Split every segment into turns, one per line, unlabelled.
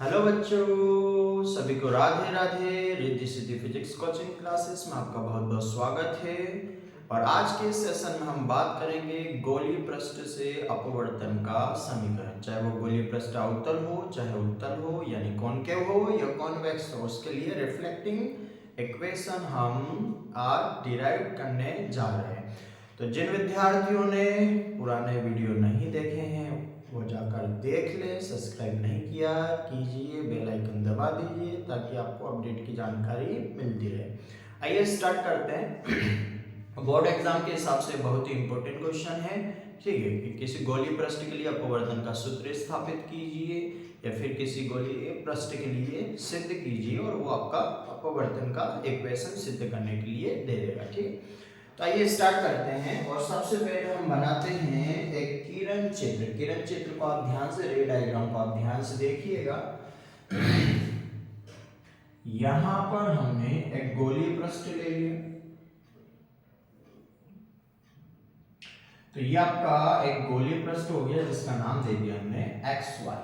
Hello बच्चों, सभी को Radhe Radhe. Riddhi Siddhi physics coaching classes में आपका बहुत बहुत स्वागत है। और आज के सेशन में हम बात करेंगे गोलीय पृष्ठ से अपवर्तन का समीकरण। चाहे वो गोलीय पृष्ठ अवतल हो, चाहे उत्तल हो, यानी कॉनकेव हो या कॉन्वेक्स हो, उसके लिए रिफ्लेक्टिंग इक्वेशन हम आज डिराइव करने जा रहे हैं। तो जिन विद्यार्थियों ने पुराने वीडियो नहीं देखे हैं वो जाकर देख ले। सब्सक्राइब नहीं किया कीजिए, बेल आइकन दबा दीजिए ताकि आपको अपडेट की जानकारी मिलती रहे। आइए स्टार्ट करते हैं। बोर्ड एग्जाम के हिसाब से बहुत ही इंपॉर्टेंट क्वेश्चन है, ठीक है। कि किसी गोलीय पृष्ठ के लिए अपवर्तन का सूत्र स्थापित कीजिए या फिर किसी गोलीय पृष्ठ के लिए सिद्ध कीजिए और वो आपका अपवर्तन का इक्वेशन सिद्ध करने के लिए दे देगा, ठीक। तो आइए स्टार्ट करते हैं। और सबसे पहले हम बनाते हैं एक किरण चित्र। किरण चित्र को आप ध्यान से, रे डायग्राम को आप ध्यान से देखिएगा। यहां पर हमने एक गोलीय पृष्ठ ले लिया। तो ये आपका एक गोलीय पृष्ठ हो गया जिसका नाम दे दिया हमने XY।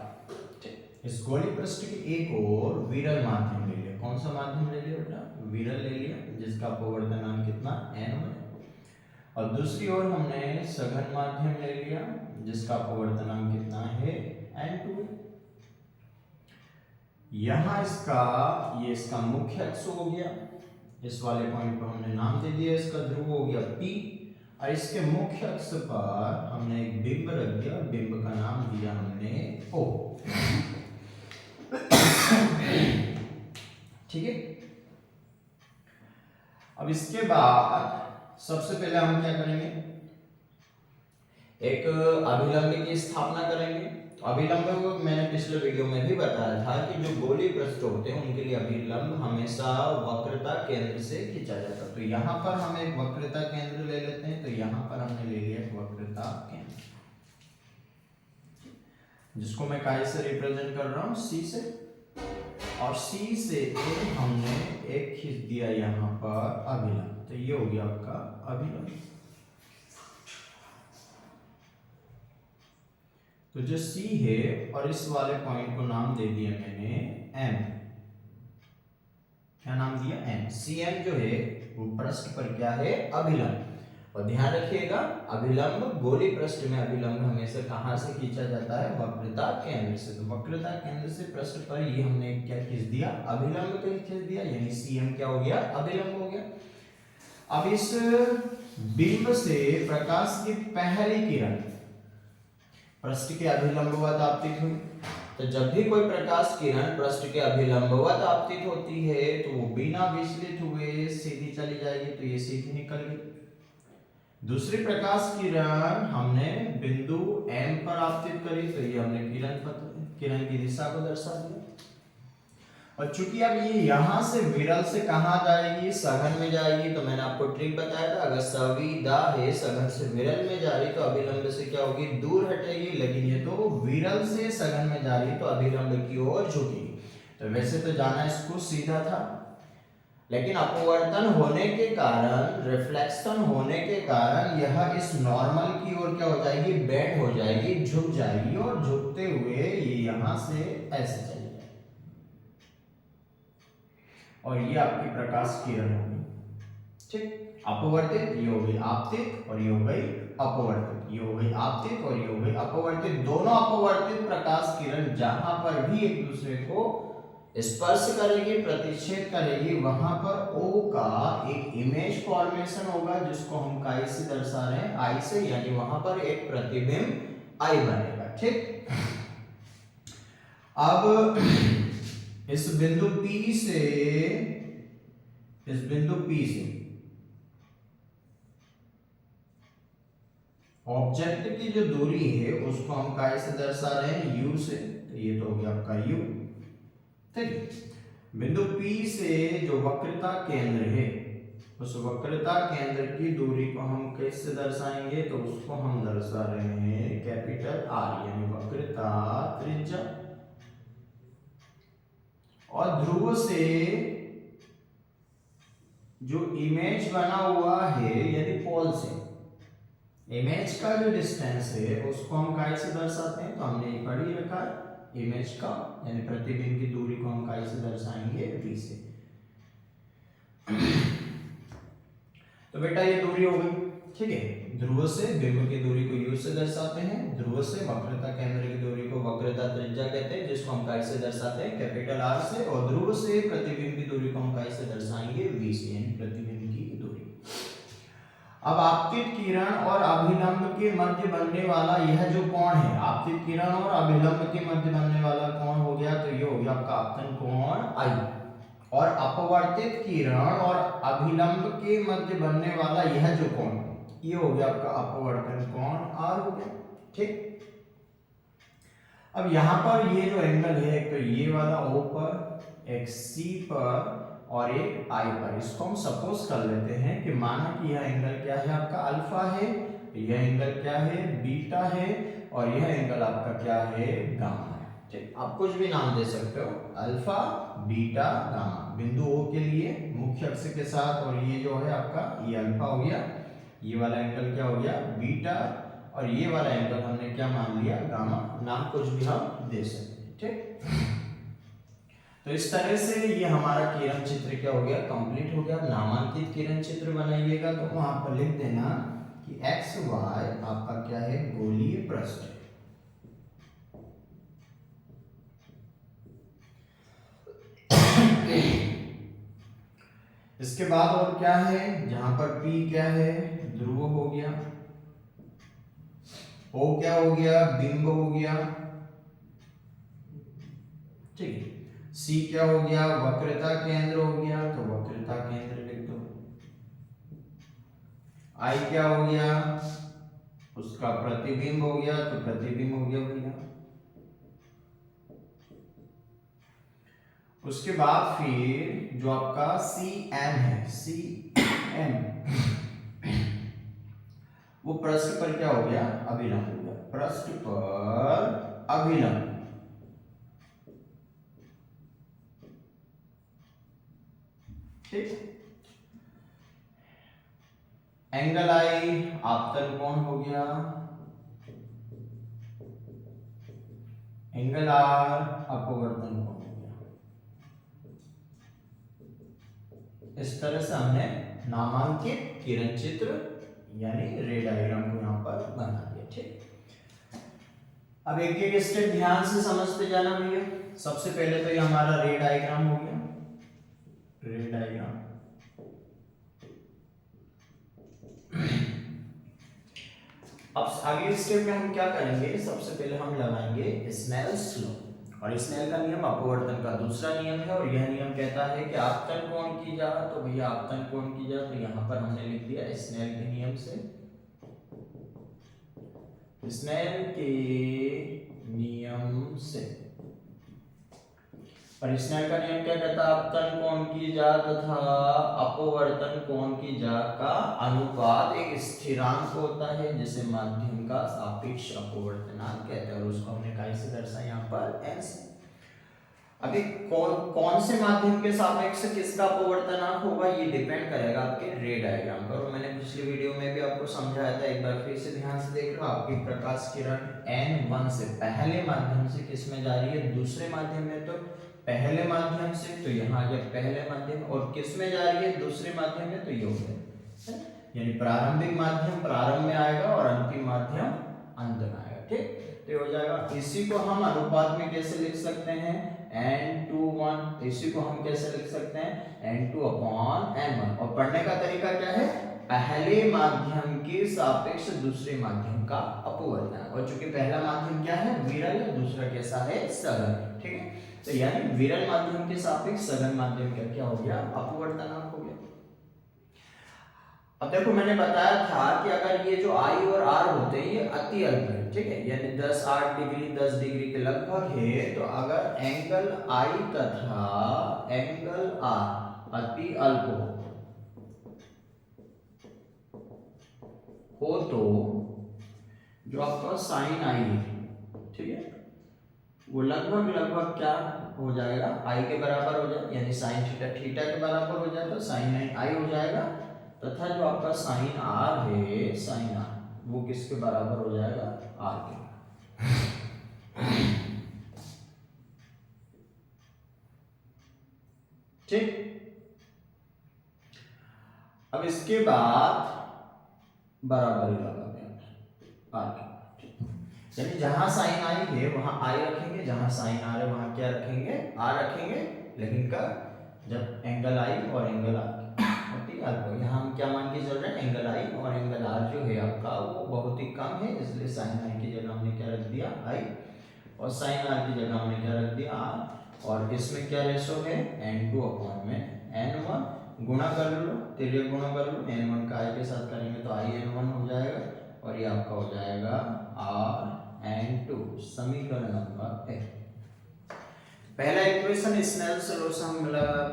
इस गोलीय पृष्ठ के एक और विरल माध्यम ले लिया। कौन सा माध्यम ले लिया बेटा? विरल ले लिया, जिसका अपवर्तनांक कितना n है। और दूसरी ओर हमने सघन माध्यम ले लिया जिसका अपवर्तनांक कितना है n2। यहां इसका मुख्य अक्ष हो गया। इस वाले पॉइंट पर हमने नाम दे दिया, इसका ध्रुव हो गया P। और इसके मुख्य अक्ष पर हमने एक बिंब रख दिया, बिंब का नाम दिया हमने O। ठीक है। अब इसके बाद सबसे पहले हम क्या करेंगे, एक अभिलंब की स्थापना करेंगे। तो अभिलंब को मैंने पिछले वीडियो में भी बताया था कि जो गोलीय पृष्ठ होते हैं उनके लिए अभिलंब हमेशा वक्रता केंद्र से खींचा जाता है। तो यहाँ पर हम एक वक्रता केंद्र ले लेते हैं। तो यहाँ पर हमने ले लिया वक्रता केंद्र, जिसको मैं काय से रिप्रेजेंट कर रहा हूँ, C से। और C से हमने एक खींच दिया यहाँ पर अभिलंब। तो ये हो गया आपका अभिलंब। तो जो C है और इस वाले पॉइंट को नाम दे दिया मैंने M। क्या नाम दिया? M। CM जो है वो पृष्ठ पर क्या है? अभिलंब। और ध्यान रखिएगा, अभिलंब गोलीय पृष्ठ में अभिलंब हमेशा कहां से खींचा जाता है? वक्रता केंद्र से। तो वक्रता केंद्र से पृष्ठ पर ये हमने क्या खींच दिया? अभिलंब को खींच दिया, यानी CM क्या हो गया? अभिलंब हो गया। अब इस बिंब से प्रकाश की पहली किरण पृष्ठ के अभिलंबवत आपतित हुई। तो जब भी कोई प्रकाश किरण पृष्ठ के अभिलंबवत आपतित होती है तो वो बिना विचलित हुए सीधी चली जाएगी। तो ये सीधी निकल गई। दूसरी प्रकाश किरण हमने बिंदु M पर आपतित करी। तो ये हमने किरण की दिशा को दर्शा दिया। और चूंकि अब ये यहां से विरल से कहां जाएगी? सघन में जाएगी। तो मैंने आपको ट्रिक बताया था, अगर संविदा है सघन से विरल में जा रही तो अभिलंब से क्या होगी? दूर हटेगी। लेकिन ये तो विरल से सघन में जा रही तो अभिलंब की ओर झुकेगी। तो वैसे तो जाना इसको सीधा था, लेकिन अपवर्तन होने के कारण, रिफ्लेक्शन होने के कारण यह इस नॉर्मल की ओर क्या हो जाएगी? बेंड हो जाएगी, झुक जाएगी। और झुकते हुए ये यहां से ऐसे चली जाएगी। और ये आपकी प्रकाश किरण होगी, ठीक। अपवर्तित, ये हो गई आपतित, और ये हो गई अपवर्तित। ये हो गई आपतित और ये हो गई अपवर्तित। दोनों अपवर्तित प्रकाश किरण जहां पर भी एक दूसरे को स्पर्श करेगी, प्रतिच्छेद करेगी, वहां पर O का एक इमेज फॉर्मेशन होगा, जिसको हम काय से दर्शा रहे हैं, I से। यानी वहां पर एक प्रतिबिंब I बनेगा, ठीक। अब इस बिंदु P से ऑब्जेक्ट की जो दूरी है उसको हम काय से दर्शा रहे हैं? U से। तो ये तो हो गया आपका U, ठीक। बिंदु P से जो वक्रता केंद्र है उस वक्रता केंद्र की दूरी को हम कैसे दर्शाएंगे? तो उसको हम दर्शा रहे हैं कैपिटल R, यानी वक्रता त्रिज्या। और ध्रुव से जो इमेज बना हुआ है, यदि पोल से इमेज का जो डिस्टेंस है उसको हम काय से दर्शाते हैं? तो हमने पढ़ ही रखा है, इमेज का यानी प्रतिबिंब की दूरी को हम काय से दर्शाएंगे, v से। तो बेटा ये दूरी हो गई, ठीक है। ध्रुव से बिंब की दूरी को u से दर्शाते हैं, ध्रुव से वक्रता केंद्र की दूरी को वक्रता त्रिज्या कहते हैं, जिसको हम काय से दर्शाते हैं, कैपिटल R से। और ध्रुव से प्रतिबिंब की दूरी को हम काय से दर्शाएंगे, v से, यानी प्रतिबिंब की दूरी। अब आपतित किरण और अभिलंब के मध्य बनने वाला यह जो कोण है, आपतित किरण और अभिलंब के मध्य बनने वाला कोण हो गया, तो ये हो गया आपका आपतन कोण I। और अपवर्तित किरण और अभिलंब के मध्य बनने वाला यह जो कोण, ये हो गया आपका अपवर्तन कोण R हो गया, ठीक। अब यहाँ पर ये जो एंगल है, एक तो ये वाला O पर, एक C पर और एक I पर, इसको हम सपोज कर लेते हैं कि माना कि यह एंगल क्या है आपका अल्फा है, यह एंगल क्या है बीटा है, और यह एंगल आपका क्या है गामा है, ठीक। आप कुछ भी नाम दे सकते हो, अल्फा बीटा गामा, बिंदु O के लिए मुख्य अक्ष के साथ, और ये जो है आपका ये अल्फा हो गया, ये वाला एंगल क्या हो गया बीटा, और ये वाला एंगल हमने क्या मान लिया गामा, नाम कुछ भी हम दे सकते हैं, ठीक। तो इस तरह से ये हमारा किरण चित्र क्या हो गया, कंप्लीट हो गया। नामांकित किरण चित्र बनाइएगा तो वहां पर लिख देना कि एक्स वाई आपका क्या है गोलीय पृष्ठ। इसके बाद और क्या है, जहां पर P क्या है ध्रुव हो गया, O क्या हो गया बिंब हो गया, ठीक है। C क्या हो गया वक्रता केंद्र हो गया, तो वक्रता केंद्र लिख दो। I क्या हो गया उसका प्रतिबिंब हो गया, तो प्रतिबिंब हो गया भैया। उसके बाद फिर जो आपका CM है, CM वो पृष्ठ पर क्या हो गया अभिलंब हो गया, पृष्ठ पर अभिलंब, ठीक। एंगल आई आपतन कोण हो गया, एंगल आर अपवर्तन कोण हो गया। इस तरह से हमने नामांकित किरण चित्र यानी रे डायग्राम को यहाँ पर बना दिया, ठीक। अब एक एक स्टेप ध्यान से समझते जाना भैया। सबसे पहले तो ये हमारा रे डायग्राम हो गया, रे डायग्राम। अब अगले स्टेप में हम क्या करेंगे, सबसे पहले हम लगाएंगे स्नेल्स लॉ, और स्नेल का नियम अपवर्तन का दूसरा नियम है, और यह नियम कहता है कि आपतन कोण की जा, तो भैया आपतन कोण की जा, तो यहाँ पर हमने लिख दिया स्नेल के नियम से, स्नेल के नियम से। और स्नेल का नियम क्या कहता है, आपतन कोण की जा तथा अपवर्तन कोण की जा का अनुपात एक स्थिरांक होता है, जिसे माध्यम का सापेक्ष अपवर्तनांक कहते हैं, और उसको हमने कैसे दर्शाया यहाँ पर n से। अभी कौन से माध्यम के सापेक्ष किसका अपवर्तनांक होगा, ये डिपेंड करेगा आपके रे डायग्राम पर, और मैंने पिछले वीडियो में भी आपको समझाया था, एक बार फिर से ध्यान से देख लो। आपकी प्रकाश किरण n1 से पहले माध्यम से किस में जा रही है, दूसरे माध्यम में, तो पहले माध्यम से, तो यहाँ आ गया पहले माध्यम, और किस में जा रही है दूसरे माध्यम में, तो ये हो गया, यानी प्रारंभिक माध्यम प्रारंभ में आएगा और अंतिम माध्यम अंत में आएगा, ठीक। तो हो जाएगा। इसी को हम अनुपात में कैसे लिख सकते हैं, n/1, इसी को हम कैसे लिख सकते हैं n2/n1, और पढ़ने का तरीका क्या है, पहले माध्यम के सापेक्ष दूसरे माध्यम का अपवर्तन, और चूंकि पहला माध्यम क्या है विरल, दूसरा कैसा है सघन, ठीक है। तो यानी विरल माध्यम के सापेक्ष सघन माध्यम का क्या हो गया अपवर्तनांक हो गया। अब देखो मैंने बताया था कि अगर ये जो I और R होते हैं ये अति अल्प है, ठीक है, यानी 8 डिग्री 10 डिग्री के लगभग है, तो अगर एंगल I तथा एंगल R अति अल्प हो तो जो आपका साइन I है, ठीक है, वो लगभग क्या हो जाएगा I के बराबर हो जाए, यानी साइन थीटा के बराबर हो जाए, तो साइन I हो जाएगा, तथा जो आपका साइन R है, साइन R वो किसके बराबर हो जाएगा, R के। ठीक। अब इसके बाद बराबर लगा देंगे आर के, यानी जहां साइन आई है वहां आई रखेंगे, जहां साइन आर है वहां क्या रखेंगे, आर रखेंगे, लेकिन का जब एंगल आई और एंगल आर, ठीक है। यहाँ हम क्या मान के चल रहे हैं, एंगल आई और एंगल आर जो है आपका वो बहुत ही कम है, इसलिए साइन आई की जगह हमने क्या रख दिया, आई, और साइन आर की जगह हमने क्या रख दिया, आर। और इसमें क्या रेशो है, n2 अपॉन में n1, गुणा कर लो, तिर्यक गुणा कर लो, n1 का i के साथ करेंगे तो i n1 हो जाएगा, और ये आपका हो जाएगा r n2, समीकरण नंबर है। पहला इक्वेशन स्नेल्स लॉ से हम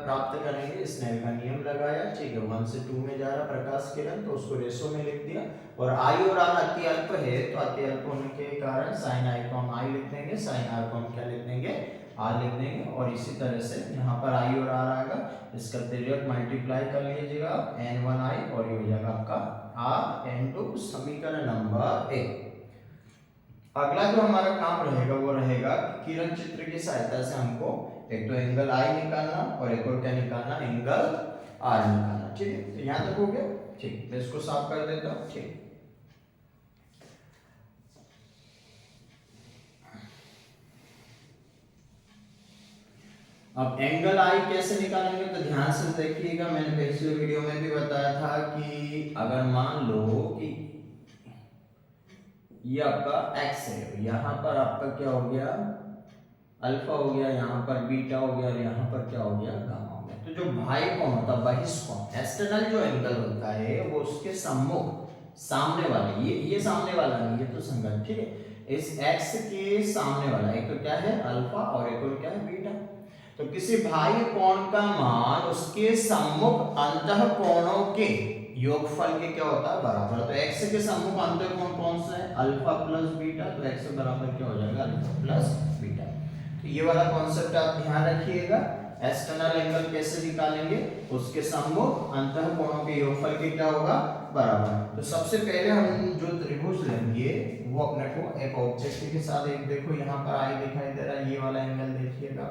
प्राप्त करेंगे, स्नेल का नियम लगाया, ठीक है, 1 से 2 में जा रहा प्रकाश किरण, तो उसको रेशो में लिख दिया, और i और r अति अल्प है, तो अति अल्प होने के कारण sin i को हम i लिख देंगे, sin r को हम क्या लिख देंगे, r लिख देंगे, और इसी तरह से यहाँ पर i और r आएगा, इसका तिर्यक मल्टीप्लाई कर लीजिएगा n1i, और ये हो जाएगा आपका r n2, समीकरण नंबर 1। अगला जो हमारा काम रहेगा वो रहेगा किरण चित्र की सहायता से हमको एक तो एंगल आई निकालना और एक और क्या निकालना, एंगल आर निकालना, ठीक है। तो यहां तक हो गया, ठीक, मैं इसको साफ कर देता हूं, ठीक। अब एंगल आई कैसे निकालेंगे, तो ध्यान से देखिएगा, मैंने पिछले वीडियो में भी बताया था कि अगर मान लो कि ये आपका x है, यहाँ पर आपका क्या हो गया, अल्फा हो गया, यहाँ पर बीटा हो गया, और यहाँ पर क्या हो गया, गामा हो गया। तो जो भाई कोण होता है, बहिष्कोण, एक्सटर्नल जो एंगल होता है वो उसके सम्मुख, सामने वाले, ये सामने वाला नहीं, ये तो संगत, ठीक है, इस x के सामने वाला, एक तो क्या है अल्फा और एक और क्या है बीटा। तो किसी भाई कोण का मान उसके सम्मुख अंतः कोणों के योगफल के क्या होता है, बराबर। तो x के सम्मुख अंतर कोण कौन सा है, अल्फा प्लस बीटा, तो x बराबर क्या हो जाएगा, अल्फा प्लस बीटा। तो ये वाला कॉन्सेप्ट आप ध्यान रखिएगा। एक्सटर्नल एंगल कैसे निकालेंगे, उसके सम्मुख अंतर कोणों के योगफल के क्या होगा, बराबर। तो सबसे पहले हम जो त्रिभुज लेंगे वो अपने को एक ऑब्जेक्ट के साथ, एक देखो यहाँ पर आई दिखाई दे रहा है, ये वाला एंगल देखिएगा।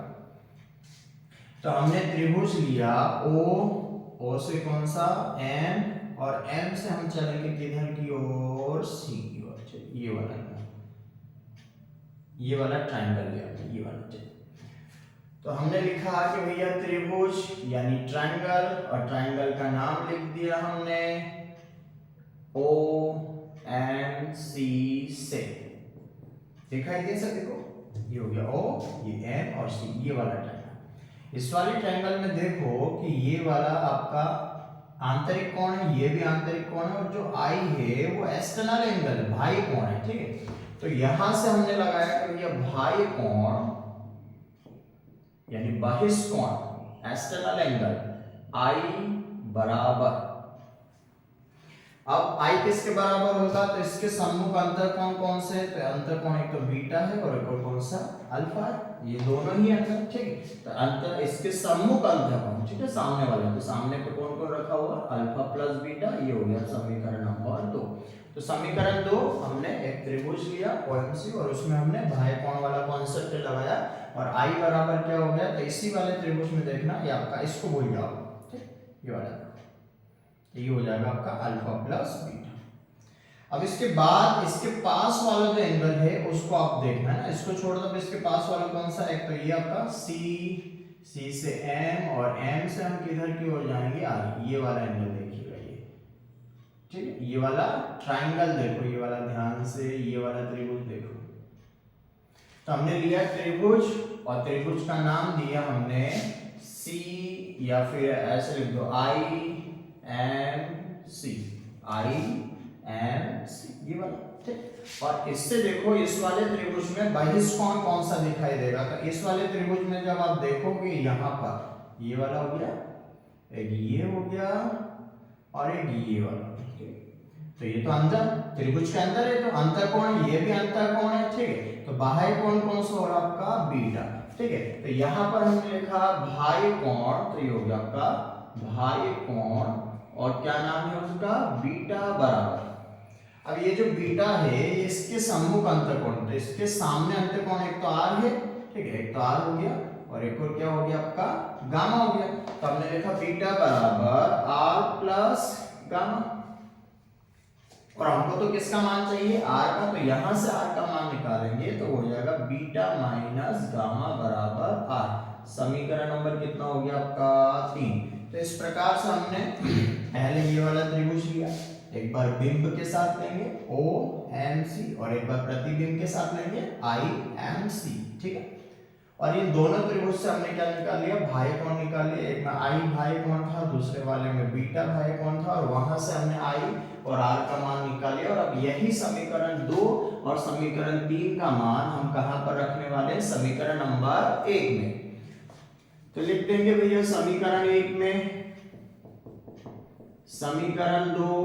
तो हमने त्रिभुज लिया ओ से कौन सा, m, और m से हम चलेंगे किधर की ओर, c की ओर, ये वाला ट्रायंगल लिया, ये वाला। तो हमने लिखा कि भैया त्रिभुज यानी ट्रायंगल, और ट्रायंगल का नाम लिख दिया हमने ओ एम सी से, दिखाई दे सकते, देखो ये हो गया ओ, ये एम और सी, ये वाला ट्रायंगल। इस वाले ट्रायंगल में देखो कि ये वाला आपका आंतरिक कोण है, ये भी आंतरिक कोण है, और जो आई है वो एक्सटर्नल एंगल है, भाई कोण है, ठीक है। तो यहां से हमने लगाया कि ये भाई कोण यानी बहिष्कोण, एक्सटर्नल एंगल आई बराबर, अब आई किसके बराबर होगा, तो इसके सम्मुख अंतर कोण कौन से है, तो अंतर कोण एक तो बीटा है और एक और कौन सा, अल्फा है, ये दोनों ही अंतर, ठीक है। तो अंतर इसके सम्मुख अंतर कोण, ठीक है, सामने वाले, तो सामने पे कौन कौन रखा हुआ, अल्फा प्लस बीटा, ये हो गया समीकरण नंबर 2। तो समीकरण 2 हमने एक त्रिभुज लिया ओएमसी, और उसमें हमने भाई कोण वाला कॉन्सेप्ट लगाया, और आई बराबर क्या हो गया, तो इसी वाले त्रिभुज में देखना, ये आपका, इसको भूल जाओ, ठीक, ये वाला, ये हो जाएगा आपका अल्फा प्लस बीटा। अब इसके बाद इसके पास वाला जो एंगल है उसको आप देखना है ना, इसको छोड़ दो, इसके पास वाला कौन सा, एक तो ये आपका सी से m, और m से हम किधर की ओर जाएंगे, आगे, ये वाला एंगल देखिएगा, ये ठीक है, ये वाला ट्रायंगल देखो, ये वाला ध्यान से, ये वाला त्रिभुज देखो। तो हमने लिया त्रिभुज, और त्रिभुज का नाम दिया हमने C, या फिर ऐसे लिख दो I M C, ये वाला, ठीक। और इससे देखो इस वाले त्रिभुज में बहिष्कोण कौन सा दिखाई देगा, तो इस वाले त्रिभुज में जब आप देखोगे यहाँ पर ये वाला हो गया, एक ये हो गया, और एक ये वाला, तो ये तो अंतर त्रिभुज के अंदर है, तो अंतर कोण, ये भी अंतर कोण है, ठीक है। तो बाह्य कोण कौन सा हो रहा आपका, बीटा, ठीक है। तो यहाँ पर हमने लिखा भाई कोण, तो ये हो गया आपका भाई कोण, और क्या नाम है उसका, बीटा बराबर। अब ये जो बीटा है ये इसके सम्मुख अंतर कोण, तो इसके सामने अंतर कोण एक तो आर है, ठीक है, एक तो आर हो गया, और एक और क्या हो गया आपका गामा हो गया। तो हमने लिखा बीटा बराबर आर प्लस गामा, और हमको तो किसका मान चाहिए आर का, तो यहां से आर का मान निकालेंगे तो हो जाएगा बीटा माइनस गामा बराबर आर। समीकरण नंबर कितना हो गया आपका 3। तो इस प्रकार से हमने पहले ये वाला त्रिभुज लिया, एक बार बिंब के साथ लेंगे ओ एम सी और एक बार प्रतिबिंब के साथ लेंगे आई एम सी, ठीक है। और इन दोनों त्रिभुज से हमने क्या निकाल लिया भाई कोण निकाल लिया, एक में आई भाई कोण था, दूसरे वाले में बीटा भाई कोण था, और वहां से हमने आई और आर का मान निकाल लिया। और अब यही समीकरण 2 और समीकरण 3 का मान हम कहां पर रखने वाले हैं समीकरण नंबर 1 में। तो लिख देंगे भैया समीकरण 1 में समीकरण 2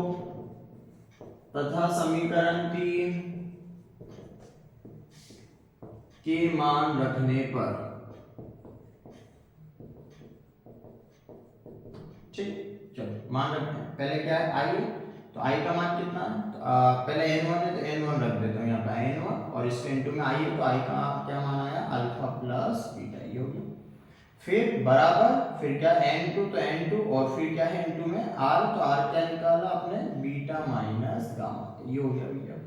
तथा समीकरण 3 के मान रखने पर, ठीक। चलो मान रखते हैं, पहले क्या है आई, तो आई का मान कितना है, तो पहले n1 है तो n1 रख देता हूँ यहाँ पे n1, और इसके इनटू में आई है तो आई का क्या मान आया अल्फा प्लस बीटा, ये हो गया। फिर बराबर फिर क्या n2 तो n2, और फिर क्या है इनटू में r, तो r क्या निकाला आपने बीटा माइनस गामा, ये हो गया भैया,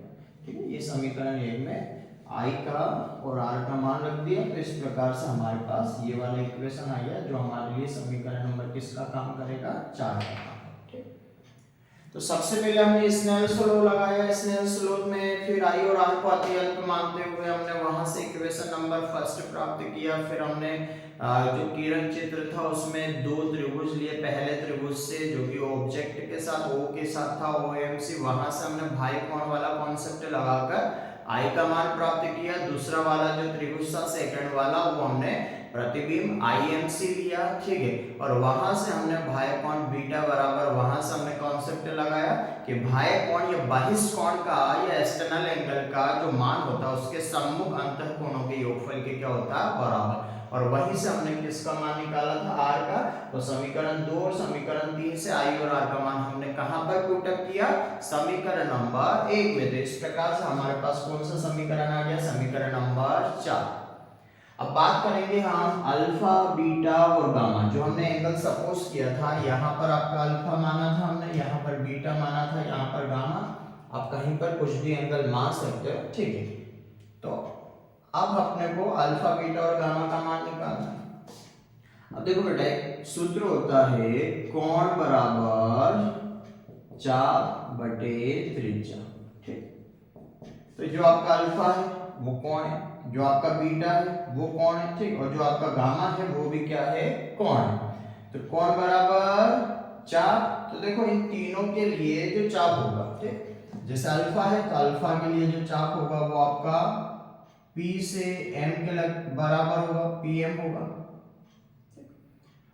ठीक है। ये समीकरण 1 में आई का और आर का मान रख दिया। तो इस प्रकार से हमारे पास ये वाला इक्वेशन आ गया जो हमारे लिए समीकरण नंबर किसका काम करेगा 4 का काम, ठीक। तो सबसे पहले हमने स्नेल्स लॉ लगाया, स्नेल्स लॉ में फिर आई और आर को अत्यंत मानते हुए हमने वहां से इक्वेशन नंबर फर्स्ट प्राप्त किया। फिर हमने जो किरण चित्र था उसमें 2 त्रिभुज लिए, पहले त्रिभुज से जो कि ऑब्जेक्ट के साथ O के साथ था OMC, वहां से हमने भाई कोण वाला कॉन्सेप्ट लगाकर आई का मान प्राप्त किया। दूसरा वाला जो त्रिभुज था सेकंड वाला वो हमने प्रतिबिंब IMC लिया, ठीक है। और वहां से हमने भाई कोण बीटा बराबर, वहां से हमने कॉन्सेप्ट लगाया कि भाई कोण या बहिष्ठ कोण का या एक्सटर्नल एंगल का जो मान होता है उसके सम्मुख अंतः कोणों के योगफल के क्या होता है बराबर। और वहीं से हमने किसका मान निकाला था आर का, तो समीकरण 2 और समीकरण 3 से आई और आर का मान हमने कहां पर पुटअप किया समीकरण नंबर 1 में। तो इस प्रकार से हमारे पास कौन सा समीकरण आ गया समीकरण नंबर 4। अब बात करेंगे हम अल्फा बीटा और गामा, जो हमने एंगल सपोज किया था, यहाँ पर आपका अल्फा माना था हमने, यहाँ पर बीटा माना था, यहाँ पर गामा, आप कहीं पर कुछ भी एंगल मान सकते हो, ठीक है। तो अब अपने को अल्फा बीटा और गामा का मान निकालना है। अब देखो बेटा एक सूत्र होता है कोण बराबर चाप बटे त्रिज्या, ठीक। तो जो आपका अल्फा है वो कोण है, जो आपका बीटा है वो कोण है, ठीक, और जो आपका गामा है वो भी क्या है कोण है। तो कोण बराबर चाप, तो देखो इन तीनों के लिए जो चाप होगा, ठीक, जैसे अल्फा है तो अल्फा के लिए जो चाप होगा वो आपका P से M के बराबर होगा, PM होगा।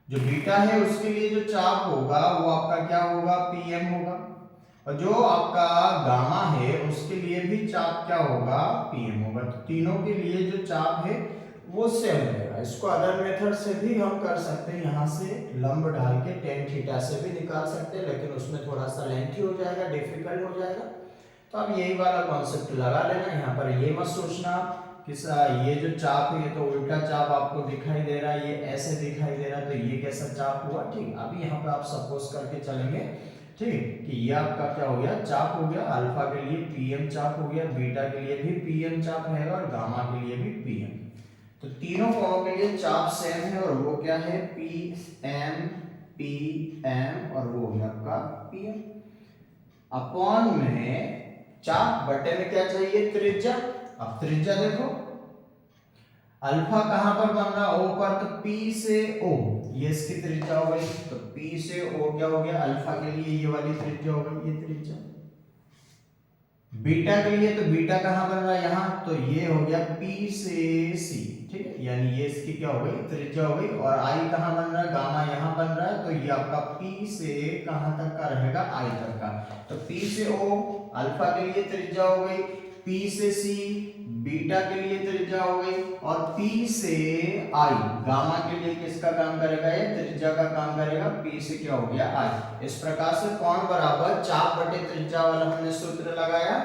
जो बीटा है उसके लिए जो चाप होगा वो आपका क्या होगा PM होगा, और जो आपका गामा है उसके लिए भी चाप क्या होगा PM होगा। तो तीनों के लिए जो चाप है वो सेम रहेगा। इसको अदर मेथड से भी हम कर सकते हैं, यहाँ से लंब डाल के tan थीटा से भी निकाल सकते हैं, लेकिन उसमें थोड़ा सा लेंथी हो जाएगा, डिफिकल्ट हो जाएगा। तो अब यही वाला कॉन्सेप्ट लगा लेना, यहाँ पर ये मत सोचना कि ये जो चाप है ये तो उल्टा चाप आपको दिखाई दे रहा है, ये ऐसे दिखाई दे रहा है, तो ये कैसा चाप हुआ, ठीक। अभी यहाँ पे आप सपोज करके चलेंगे, ठीक, कि ये आपका क्या हो गया चाप हो गया, अल्फा के लिए PM चाप हो गया, बीटा के लिए भी PM चाप रहेगा और गामा के लिए भी PM। तो तीनों कोणों के लिए चाप सेम है, और वो क्या है PM PM, और वो हो गया आपका PM। अपॉन में चाप बटे में क्या चाहिए त्रिज्या। अब त्रिज्या देखो अल्फा कहां पर बन रहा O पर, तो P से O, ये इसकी त्रिज्या हो गई, तो P से O क्या हो गया अल्फा के लिए ये वाली त्रिज्या हो गई, ये त्रिज्या। बीटा के लिए तो बीटा कहां बन रहा है यहाँ, तो ये हो गया P से C, ठीक है, यानी ये इसकी क्या हो गई त्रिज्या हो गई। और I कहां बन रहा है गामा यहाँ बन रहा है, तो ये आपका P से कहां तक का रहेगा I तक का। तो P से O अल्फा के लिए त्रिज्या हो गई, P से C बीटा के लिए त्रिज्या हो गई, और P से I गामा के लिए किसका काम करेगा ये त्रिज्या का काम करेगा, P से क्या हो गया I। इस प्रकार से कोण बराबर चाप बटे त्रिज्या वाला हमने सूत्र लगाया,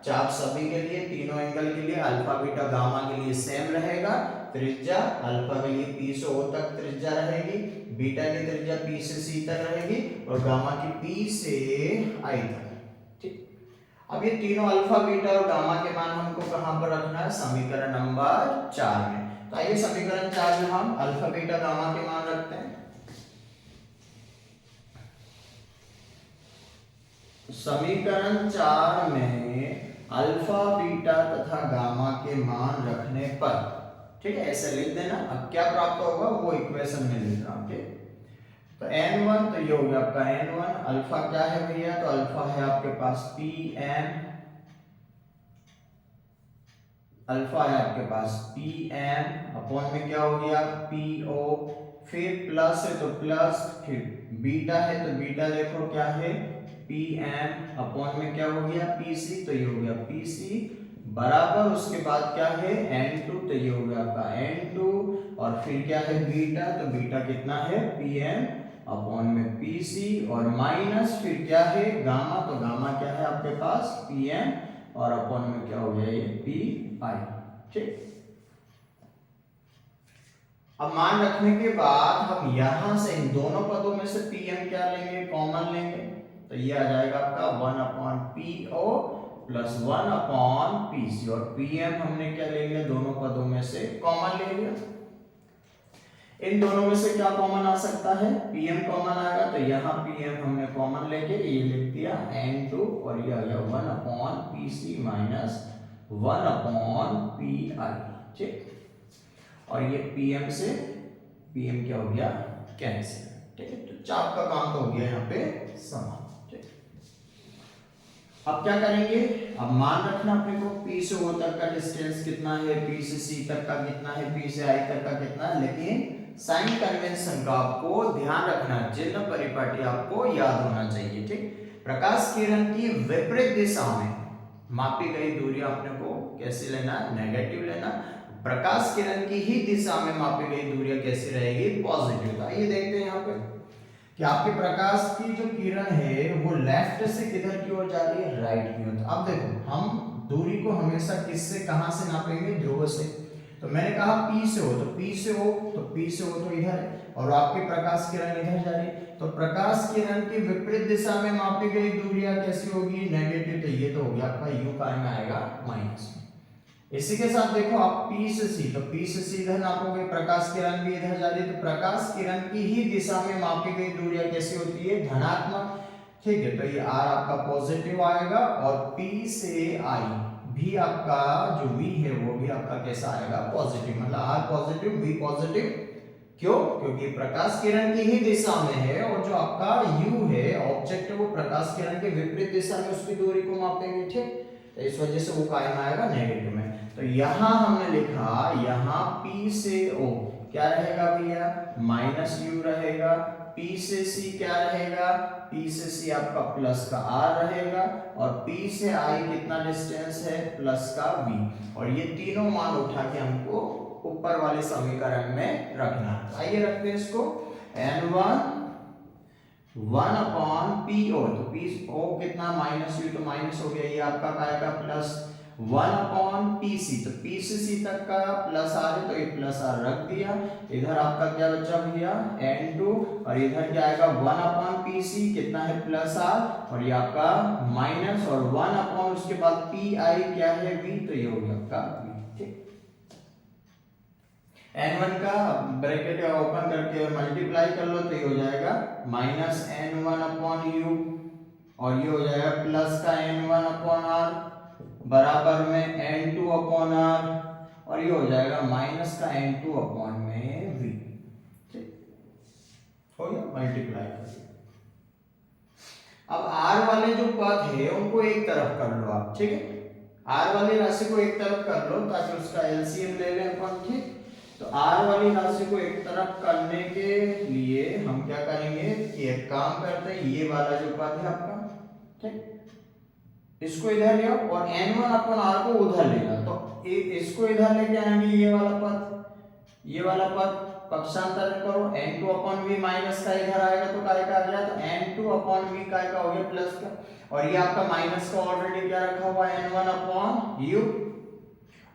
चाप सभी के लिए, तीनों एंगल के लिए, अल्फा बीटा गामा के लिए सेम रहेगा। त्रिज्या अल्फा के लिए P से O तक त्रिज्या रहेगी, बीटा की त्रिज्या P से C तक रहेगी और गामा की P से I तक। ठीक, अब ये तीनों अल्फा बीटा और गामा के मान हमको कहां पर रखना है? समीकरण नंबर 4 में। तो आइए समीकरण 4 में हम अल्फा बीटा गामा के मान रखते हैं। समीकरण 4 में अल्फा बीटा तथा गामा के मान रखने पर, ठीक है, ऐसे लिख देना। अब क्या प्राप्त होगा वो इक्वेशन में लिख रहा हूं। ठीक, तो n1 तो ये हो गया आपका n1। अल्फा क्या है भैया? तो अल्फा है आपके पास Pn, अल्फा है आपके पास Pn अपॉन में क्या हो गया? PO, फिर प्लस है तो प्लस, फिर बीटा है तो बीटा देखो क्या है? Pn अपॉन में क्या हो गया? PC, तो ये हो गया PC बराबर, उसके बाद क्या है? N2, तो ये हो गया आपका N2 और फिर क्या है? बीटा, तो बीटा कितना है? Pn अपॉन में PC और माइनस फिर क्या है? गामा, तो गामा क्या है आपके पास? Pn और अपॉन में क्या हो गया? ये Pi। ठीक, अब मान रखने के बाद हम यहां से इन दोनों पदों में से Pn क्या लेंगे? कॉमन लेंगे, तो ये आ जाएगा आपका 1 upon PO plus 1 upon PC और Pm हमने क्या ले लिया? दोनों पदों में से कॉमन ले लिया। इन दोनों में से क्या कॉमन आ सकता है? Pm कॉमन आएगा, तो यहाँ Pm हमने कॉमन लेके ये लिख दिया N2 और ये आ गया 1 upon PC minus 1 upon Pi। ठीक, और ये Pm से Pm क्या हो गया? कैंसिल। ठीक है, तो चाप का काम तो हो गया यहाँ पे समान। अब क्या करेंगे? अब मान रखना अपने को P से O तक का डिस्टेंस कितना है, P से C तक का कितना है, P से I तक का कितना है, लेकिन साइन कन्वेंशन का आपको ध्यान रखना है, चिन्ह परिपाटी आपको याद होना चाहिए। ठीक, प्रकाश किरण की विपरीत दिशा में मापी गई दूरी आपने को कैसे लेना? नेगेटिव लेना। प्रकाश किरण की ही दिशा में मापी गई दूरी कैसी रहेगी? पॉजिटिव। आइए देखते हैं यहाँ पे कि आपके प्रकाश की जो किरण है वो लेफ्ट से किधर की ओर जा रही है? राइट की ओर। अब देखो हम दूरी को हमेशा किससे कहां से नापेंगे? ध्रुव से। तो मैंने कहा P से O, तो P से O, तो P से O तो इधर है और आपकी प्रकाश किरण इधर जा रही है, तो प्रकाश किरण की विपरीत दिशा में मापी गई दूरियां कैसी होगी? नेगेटिव। तो ये तो हो गया आपका U का में आएगा माइनस में। इसी के साथ देखो आप P से C, तो P से C इधर नापोगे, प्रकाश किरण भी इधर जा रही है, तो प्रकाश किरण की ही दिशा में मापी गई दूरियां कैसी होती है? धनात्मक। ठीक है, तो ये R आपका पॉजिटिव आएगा और P से I भी आपका जो V है वो भी आपका कैसा आएगा? पॉजिटिव। मतलब R पॉजिटिव V पॉजिटिव। क्यों? क्योंकि प्रकाश किरण की ही दिशा में है और जो आपका U है ऑब्जेक्ट है वो प्रकाश किरण के विपरीत दिशा में उसकी दूरी को मापेंगे। ठीक, तो इस वजह से वो कायम आएगा नेगेटिव में। तो यहां हमने लिखा, यहां P से O क्या रहेगा भैया? माइनस U रहेगा। P से C क्या रहेगा? P से C आपका प्लस का R रहेगा और P से I कितना डिस्टेंस है? प्लस का V। और ये तीनों मान उठा के हमको ऊपर वाले समीकरण में रखना। आइए रखते हैं इसको। N1 1 अपॉन PO, तो PO कितना? माइनस U, तो माइनस हो गया, ये आपका आएगा प्लस 1 अपॉन PC, तो P से C तक का प्लस R है तो ये प्लस R रख दिया। इधर आपका क्या बचा भैया? N2 और इधर क्या आएगा? 1 अपॉन PC कितना है? प्लस R और ये आपका माइनस और 1 अपॉन उसके बाद PI क्या है? V, तो ये हो गया आपका V। ठीक, N1 का ब्रैकेट ओपन करके मल्टीप्लाई कर लो तो ये हो जाएगा माइनस N1 अपॉन U और ये हो जाएगा प्लस का N1 अपॉन R बराबर में N2 अपॉन R और ये हो जाएगा माइनस का N2 अपॉन में V। ठीक, हो गया मल्टीप्लाई कर दिया। अब R वाले जो पद है उनको एक तरफ कर लो आप। ठीक है, R वाली राशि को एक तरफ कर लो ताकि उसका LCM ले लें अपन। ठीक, तो R वाली राशि को एक तरफ करने के लिए हम क्या करेंगे कि एक काम करते हैं, ये वाला जो पद है आपका, ठीक, इसको इधर ले आओ और N1 अपन R को उधर ले जाओ, तो इसको इधर लेके आएंगे ये वाला पद ये वाला पद पक्षांतर करो, n2 अपॉन v माइनस का इधर आएगा तो काय का आ गया, तो n2 अपॉन v काय का हो गया प्लस का, और ये आपका माइनस का ऑलरेडी क्या रखा हुआ है n1 अपॉन u,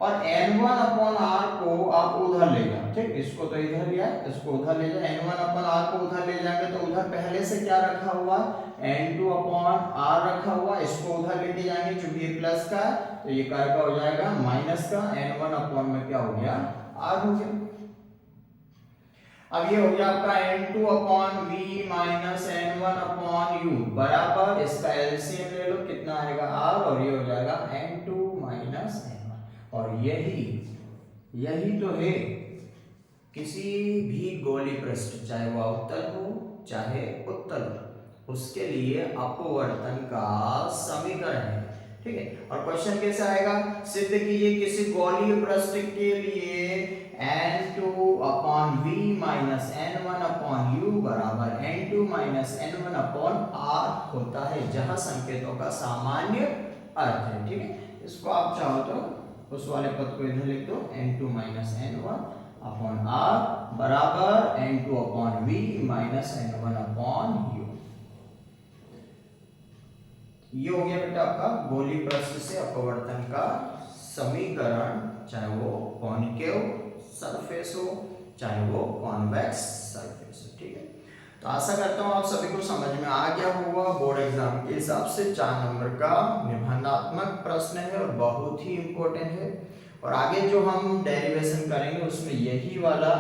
और n1 अपॉन r को आप उधर ले जाओ, ठीक, इसको तो इधर लिया, इसको उधर ले जाओ, n1 अपॉन r को उधर ले जाएंगे तो उधर पहले से क्या रखा हुआ, n2 अपॉन r रखा हुआ, इसको उधर लेके जाएंगे क्योंकि ये प्लस का है तो ये काय का हो जाएगा माइनस का, n1 अपॉन में क्या हो गया r हो गया। अब ये हो गया आपका n2 upon v minus n1 upon u बराबर, इसका एलसीएम ले लो कितना आएगा r, और ये हो जाएगा n2 माइनस n1, और यही तो है किसी भी गोली पृष्ठ, चाहे वो अवतल हो चाहे उत्तल हो, उसके लिए अपवर्तन का समीकरण है, ठीक है। और क्वेश्चन कैसे आएगा, सिद्ध कीजिए किसी गोलीय पृष्ठ के लिए n2 upon v minus n1 upon u बराबर n2 minus n1 upon r होता है, जहां संकेतों का सामान्य अर्थ है, ठीक है। इसको आप चाहो तो उस वाले पद को इधर लिख दो, n2 minus n1 upon r बराबर n2 upon v minus n1 upon u। ये हो गया बेटा आपका गोली पृष्ठ से अपवर्तन का समीकरण, चाहे वो कॉन्केव सरफेस हो चाहे वो कॉन्वेक्स सरफेस हो, ठीक है। तो आशा करता हूँ आप सभी को समझ में आ गया होगा। बोर्ड एग्जाम के हिसाब से 4 नंबर का निबंधात्मक प्रश्न है और बहुत ही इंपॉर्टेंट है, और आगे जो हम डेरिवेशन करेंगे उसमें यही वाला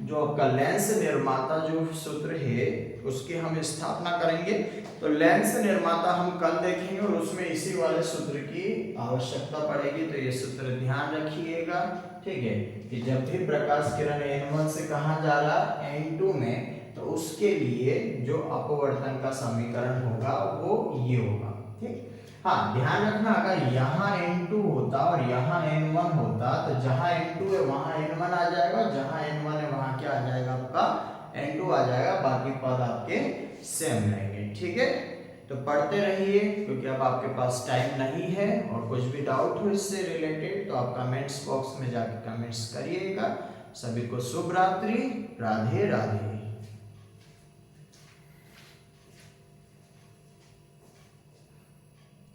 जो आपका लेंस निर्माता जो सूत्र है उसकी हम स्थापना करेंगे। तो लेंस निर्माता हम कल देखेंगे और उसमें इसी वाले सूत्र की आवश्यकता पड़ेगी, तो ये सूत्र ध्यान रखिएगा, ठीक है, कि जब भी प्रकाश किरण n1 से कहाँ जा रहा n2 में, तो उसके लिए जो अपवर्तन का समीकरण होगा वो ये होगा, ठीक। हाँ, ध्यान रखना अगर यहाँ n2 होता और यहाँ n1 होता तो जहाँ n2 है वहाँ n1 आ जाएगा, जहाँ n1 है वहाँ क्या आ जाएगा आपका n2 आ जाएगा, बाकी पद आपके सेम रहेंगे, ठीक है। तो पढ़ते रहिए क्योंकि अब आपके पास टाइम नहीं है, और कुछ भी डाउट हो इससे रिलेटेड तो आप कमेंट्स बॉक्स में जाकर कमेंट्स करिएगा। सभी को शुभ रात्रि, राधे राधे।